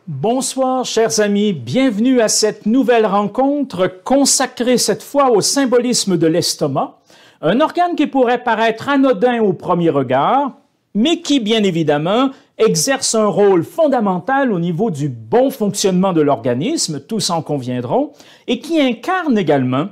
Bonsoir, chers amis. Bienvenue à cette nouvelle rencontre consacrée cette fois au symbolisme de l'estomac, un organe qui pourrait paraître anodin au premier regard, mais qui, bien évidemment, exerce un rôle fondamental au niveau du bon fonctionnement de l'organisme, tous en conviendront, et qui incarne également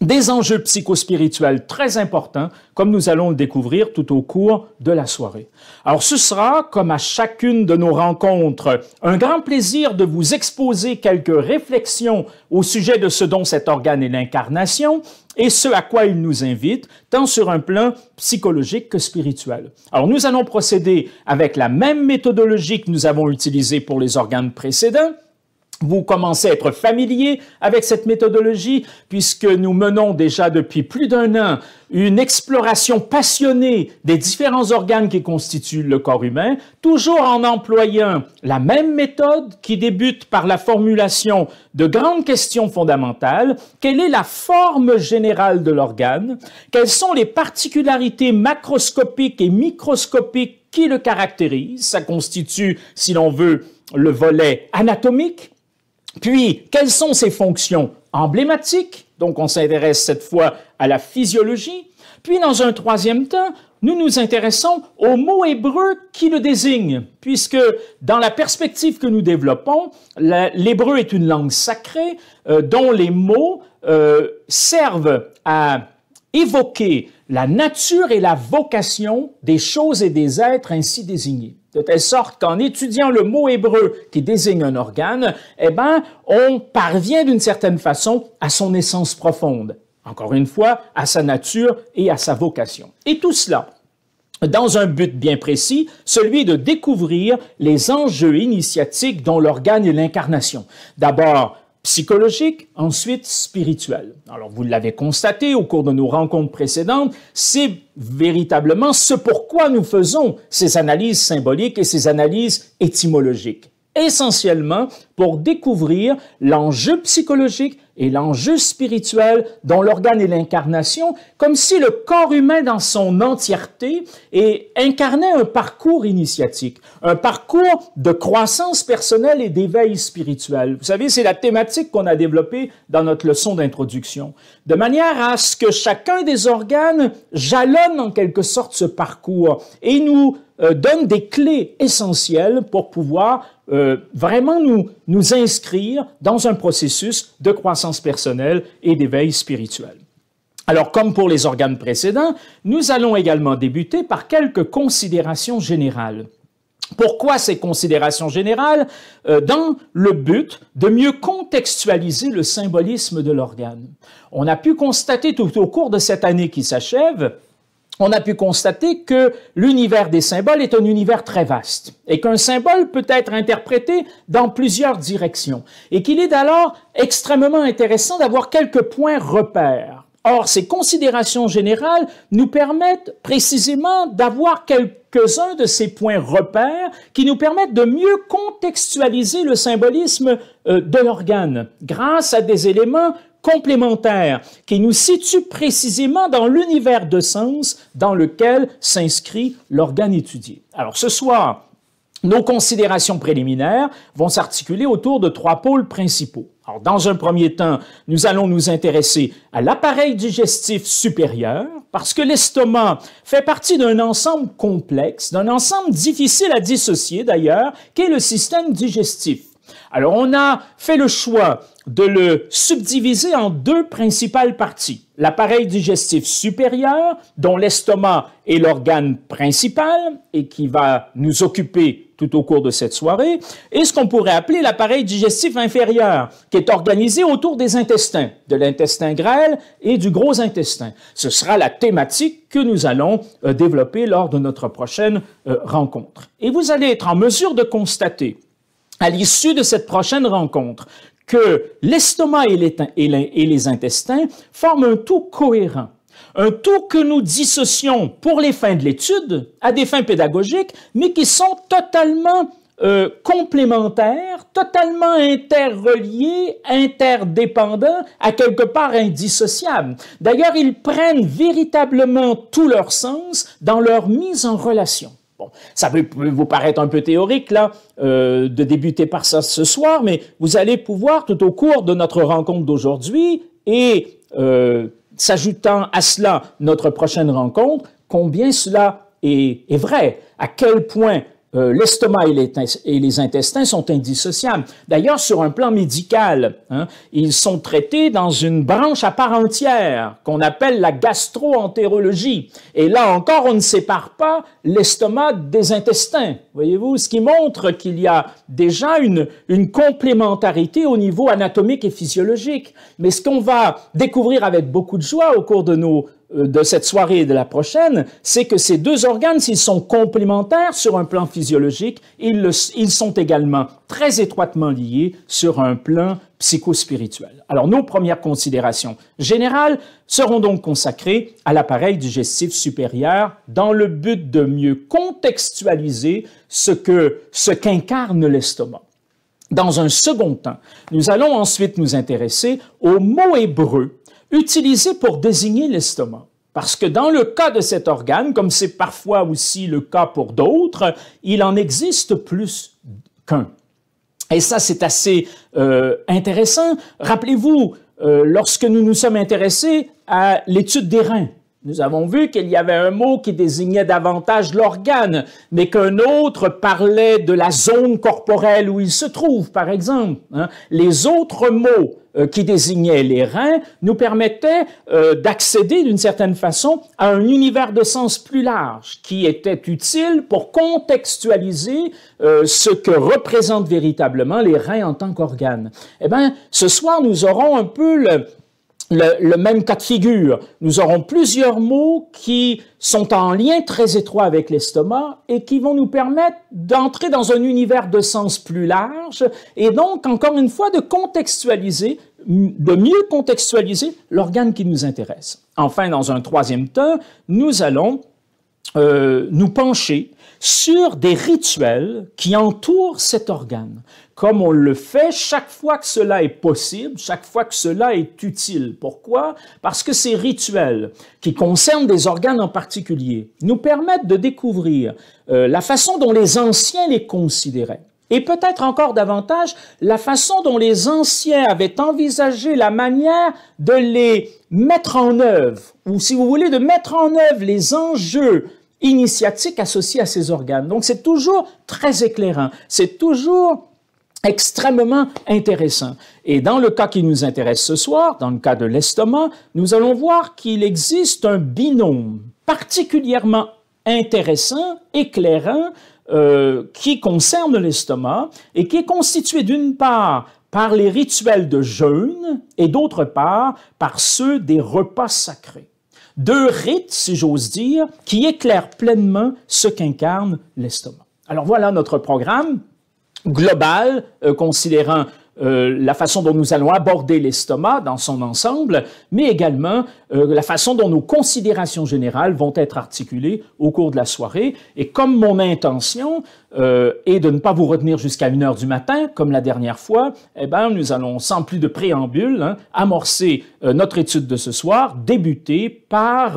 des enjeux psychospirituels très importants, comme nous allons le découvrir tout au cours de la soirée. Alors ce sera, comme à chacune de nos rencontres, un grand plaisir de vous exposer quelques réflexions au sujet de ce dont cet organe est l'incarnation et ce à quoi il nous invite, tant sur un plan psychologique que spirituel. Alors nous allons procéder avec la même méthodologie que nous avons utilisée pour les organes précédents. Vous commencez à être familier avec cette méthodologie puisque nous menons déjà depuis plus d'un an une exploration passionnée des différents organes qui constituent le corps humain, toujours en employant la même méthode qui débute par la formulation de grandes questions fondamentales. Quelle est la forme générale de l'organe? Quelles sont les particularités macroscopiques et microscopiques qui le caractérisent? Ça constitue, si l'on veut, le volet anatomique. Puis, quelles sont ses fonctions emblématiques? Donc, on s'intéresse cette fois à la physiologie. Puis, dans un troisième temps, nous nous intéressons au mot hébreu qui le désigne, puisque dans la perspective que nous développons, l'hébreu est une langue sacrée dont les mots servent à évoquer la nature et la vocation des choses et des êtres ainsi désignés. De telle sorte qu'en étudiant le mot hébreu qui désigne un organe, on parvient d'une certaine façon à son essence profonde. Encore une fois, à sa nature et à sa vocation. Et tout cela dans un but bien précis, celui de découvrir les enjeux initiatiques dont l'organe est l'incarnation. D'abord, psychologique, ensuite spirituel. Alors, vous l'avez constaté au cours de nos rencontres précédentes, c'est véritablement ce pourquoi nous faisons ces analyses symboliques et ces analyses étymologiques. Essentiellement pour découvrir l'enjeu psychologique et l'enjeu spirituel dont l'organe est l'incarnation, comme si le corps humain dans son entièreté incarnait un parcours initiatique, un parcours de croissance personnelle et d'éveil spirituel. Vous savez, c'est la thématique qu'on a développée dans notre leçon d'introduction, de manière à ce que chacun des organes jalonne en quelque sorte ce parcours et nous donne des clés essentielles pour pouvoir vraiment nous inscrire dans un processus de croissance personnelle et d'éveil spirituel. Alors, comme pour les organes précédents, nous allons également débuter par quelques considérations générales. Pourquoi ces considérations générales? Dans le but de mieux contextualiser le symbolisme de l'organe. On a pu constater tout au cours de cette année qui s'achève, on a pu constater que l'univers des symboles est un univers très vaste et qu'un symbole peut être interprété dans plusieurs directions et qu'il est alors extrêmement intéressant d'avoir quelques points repères. Or, ces considérations générales nous permettent précisément d'avoir quelques-uns de ces points repères qui nous permettent de mieux contextualiser le symbolisme de l'organe grâce à des éléments complémentaires qui nous situent précisément dans l'univers de sens dans lequel s'inscrit l'organe étudié. Alors ce soir, nos considérations préliminaires vont s'articuler autour de trois pôles principaux. Alors, dans un premier temps, nous allons nous intéresser à l'appareil digestif supérieur, parce que l'estomac fait partie d'un ensemble complexe, d'un ensemble difficile à dissocier d'ailleurs, qu'est le système digestif. Alors, on a fait le choix de le subdiviser en deux principales parties. L'appareil digestif supérieur, dont l'estomac est l'organe principal et qui va nous occuper tout au cours de cette soirée, et ce qu'on pourrait appeler l'appareil digestif inférieur, qui est organisé autour des intestins, de l'intestin grêle et du gros intestin. Ce sera la thématique que nous allons développer lors de notre prochaine rencontre. Et vous allez être en mesure de constater, à l'issue de cette prochaine rencontre, que l'estomac et les intestins forment un tout cohérent, un tout que nous dissocions pour les fins de l'étude, à des fins pédagogiques, mais qui sont totalement complémentaires, totalement interreliés, interdépendants, à quelque part indissociables. D'ailleurs, ils prennent véritablement tout leur sens dans leur mise en relation. Bon, ça peut vous paraître un peu théorique, là, de débuter par ça ce soir, mais vous allez pouvoir, tout au cours de notre rencontre d'aujourd'hui, et s'ajoutant à cela notre prochaine rencontre, combien cela est vrai, à quel point l'estomac et les intestins sont indissociables. D'ailleurs, sur un plan médical, ils sont traités dans une branche à part entière qu'on appelle la gastro-entérologie. Et là encore, on ne sépare pas l'estomac des intestins, voyez-vous, ce qui montre qu'il y a déjà une complémentarité au niveau anatomique et physiologique. Mais ce qu'on va découvrir avec beaucoup de joie au cours de cette soirée et de la prochaine, c'est que ces deux organes, s'ils sont complémentaires sur un plan physiologique, ils sont également très étroitement liés sur un plan psychospirituel. Alors, nos premières considérations générales seront donc consacrées à l'appareil digestif supérieur dans le but de mieux contextualiser ce qu'incarne l'estomac. Dans un second temps, nous allons ensuite nous intéresser au mot hébreu utilisé pour désigner l'estomac. Parce que dans le cas de cet organe, comme c'est parfois aussi le cas pour d'autres, il en existe plus qu'un. Et ça, c'est assez intéressant. Rappelez-vous, lorsque nous nous sommes intéressés à l'étude des reins, nous avons vu qu'il y avait un mot qui désignait davantage l'organe, mais qu'un autre parlait de la zone corporelle où il se trouve, par exemple. Les autres mots qui désignaient les reins nous permettaient d'accéder d'une certaine façon à un univers de sens plus large qui était utile pour contextualiser ce que représentent véritablement les reins en tant qu'organes. Eh bien, ce soir, nous aurons un peu le même cas de figure. Nous aurons plusieurs mots qui sont en lien très étroit avec l'estomac et qui vont nous permettre d'entrer dans un univers de sens plus large et donc, encore une fois, de mieux contextualiser l'organe qui nous intéresse. Enfin, dans un troisième temps, nous allons nous pencher sur des rituels qui entourent cet organe, comme on le fait chaque fois que cela est possible, chaque fois que cela est utile. Pourquoi? Parce que ces rituels, qui concernent des organes en particulier, nous permettent de découvrir la façon dont les anciens les considéraient. Et peut-être encore davantage, la façon dont les anciens avaient envisagé la manière de les mettre en œuvre, ou si vous voulez, de mettre en œuvre les enjeux initiatiques associés à ces organes. Donc, c'est toujours très éclairant, c'est toujours extrêmement intéressant. Et dans le cas qui nous intéresse ce soir, dans le cas de l'estomac, nous allons voir qu'il existe un binôme particulièrement intéressant, éclairant, qui concerne l'estomac et qui est constitué d'une part par les rituels de jeûne et d'autre part par ceux des repas sacrés. Deux rites, si j'ose dire, qui éclairent pleinement ce qu'incarne l'estomac. Alors voilà notre programme global, considérant la façon dont nous allons aborder l'estomac dans son ensemble, mais également la façon dont nos considérations générales vont être articulées au cours de la soirée. Et comme mon intention est de ne pas vous retenir jusqu'à 1 heure du matin, comme la dernière fois, eh bien, nous allons, sans plus de préambule, amorcer notre étude de ce soir, débuter par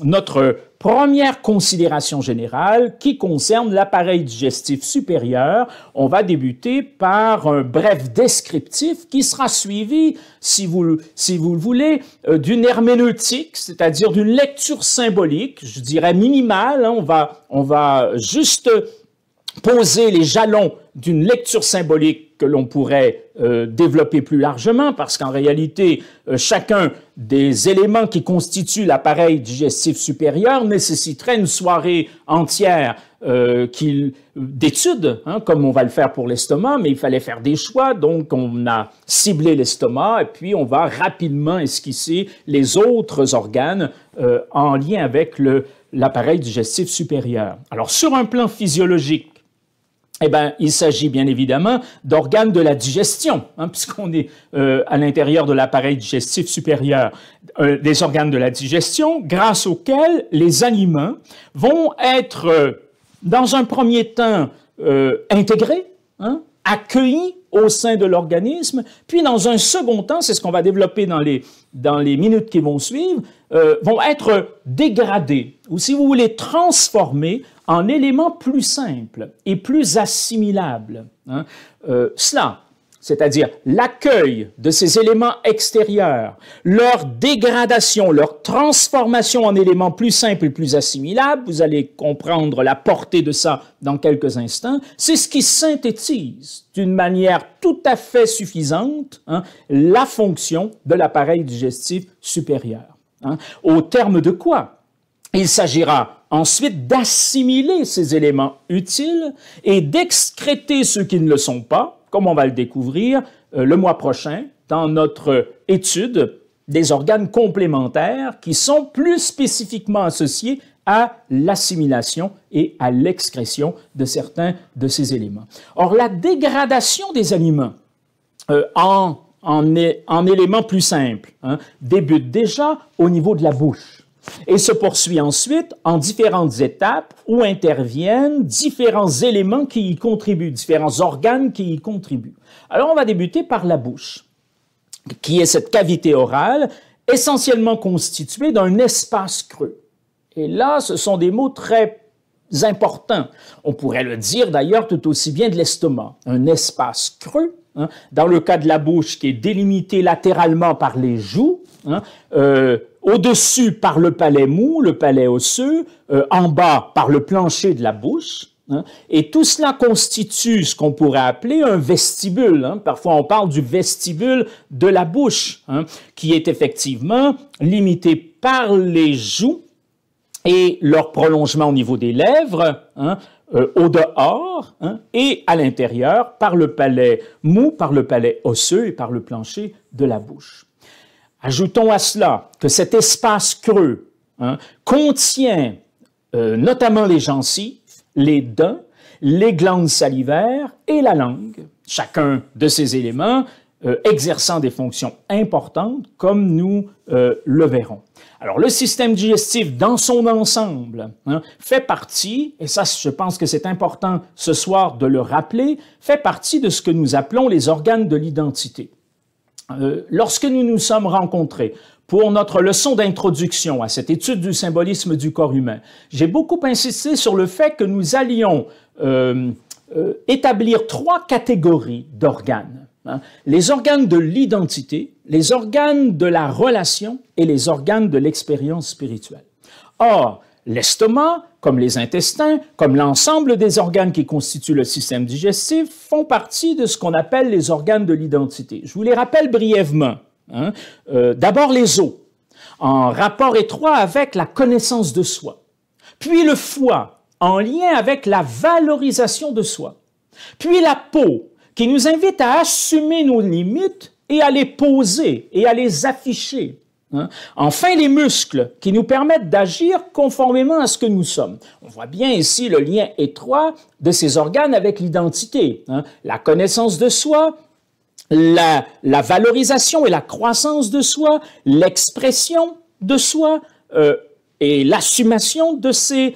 notre première considération générale qui concerne l'appareil digestif supérieur. On va débuter par un bref descriptif qui sera suivi, si vous le voulez, d'une herméneutique, c'est-à-dire d'une lecture symbolique, je dirais minimale. On va juste poser les jalons d'une lecture symbolique que l'on pourrait développer plus largement, parce qu'en réalité, chacun des éléments qui constituent l'appareil digestif supérieur nécessiterait une soirée entière d'études, comme on va le faire pour l'estomac, mais il fallait faire des choix, donc on a ciblé l'estomac, et puis on va rapidement esquisser les autres organes en lien avec l'appareil digestif supérieur. Alors, sur un plan physiologique, eh bien, il s'agit bien évidemment d'organes de la digestion, puisqu'on est à l'intérieur de l'appareil digestif supérieur, des organes de la digestion grâce auxquels les aliments vont être, dans un premier temps, intégrés, accueillis au sein de l'organisme, puis dans un second temps, c'est ce qu'on va développer dans les minutes qui vont suivre, vont être dégradés, ou si vous voulez, transformés en éléments plus simples et plus assimilables. Hein. Cela, c'est-à-dire l'accueil de ces éléments extérieurs, leur dégradation, leur transformation en éléments plus simples et plus assimilables, vous allez comprendre la portée de ça dans quelques instants, c'est ce qui synthétise d'une manière tout à fait suffisante la fonction de l'appareil digestif supérieur. Au terme de quoi il s'agira ensuite d'assimiler ces éléments utiles et d'excréter ceux qui ne le sont pas, comme on va le découvrir le mois prochain dans notre étude des organes complémentaires qui sont plus spécifiquement associés à l'assimilation et à l'excrétion de certains de ces éléments. Or, la dégradation des aliments en éléments plus simples débute déjà au niveau de la bouche et se poursuit ensuite en différentes étapes où interviennent différents éléments qui y contribuent, différents organes qui y contribuent. Alors, on va débuter par la bouche, qui est cette cavité orale essentiellement constituée d'un espace creux. Et là, ce sont des mots très importants. On pourrait le dire d'ailleurs tout aussi bien de l'estomac. Un espace creux, dans le cas de la bouche qui est délimité latéralement par les joues, au-dessus par le palais mou, le palais osseux, en bas par le plancher de la bouche. Et tout cela constitue ce qu'on pourrait appeler un vestibule. Parfois, on parle du vestibule de la bouche, qui est effectivement limité par les joues et leur prolongement au niveau des lèvres, au dehors, et à l'intérieur par le palais mou, par le palais osseux et par le plancher de la bouche. Ajoutons à cela que cet espace creux contient notamment les gencives, les dents, les glandes salivaires et la langue, chacun de ces éléments exerçant des fonctions importantes comme nous le verrons. Alors, le système digestif dans son ensemble fait partie, et ça je pense que c'est important ce soir de le rappeler, fait partie de ce que nous appelons les organes de l'identité. Lorsque nous nous sommes rencontrés pour notre leçon d'introduction à cette étude du symbolisme du corps humain, j'ai beaucoup insisté sur le fait que nous allions établir 3 catégories d'organes. Les organes de l'identité, les organes de la relation et les organes de l'expérience spirituelle. Or, l'estomac, comme les intestins, comme l'ensemble des organes qui constituent le système digestif, font partie de ce qu'on appelle les organes de l'identité. Je vous les rappelle brièvement. D'abord les os, en rapport étroit avec la connaissance de soi. Puis le foie, en lien avec la valorisation de soi. Puis la peau, qui nous invite à assumer nos limites et à les poser et à les afficher. Enfin, les muscles qui nous permettent d'agir conformément à ce que nous sommes. On voit bien ici le lien étroit de ces organes avec l'identité. La connaissance de soi, la valorisation et la croissance de soi, l'expression de soi et l'assumation de ses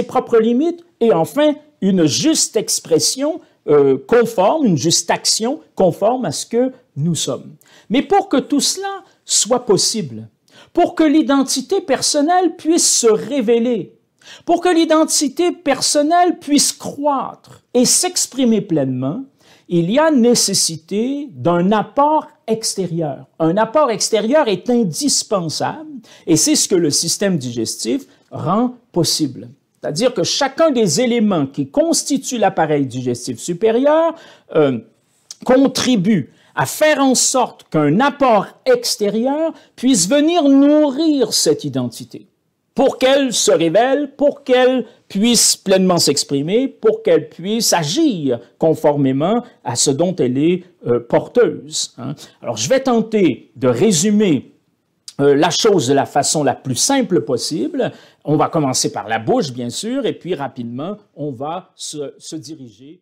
propres limites, et enfin, une juste expression conforme, une juste action conforme à ce que nous sommes. Mais pour que tout cela soit possible, pour que l'identité personnelle puisse se révéler, pour que l'identité personnelle puisse croître et s'exprimer pleinement, il y a nécessité d'un apport extérieur. Un apport extérieur est indispensable et c'est ce que le système digestif rend possible. C'est-à-dire que chacun des éléments qui constituent l'appareil digestif supérieur contribue à faire en sorte qu'un apport extérieur puisse venir nourrir cette identité pour qu'elle se révèle, pour qu'elle puisse pleinement s'exprimer, pour qu'elle puisse agir conformément à ce dont elle est porteuse. Alors, je vais tenter de résumer la chose de la façon la plus simple possible. On va commencer par la bouche, bien sûr, et puis rapidement, on va se diriger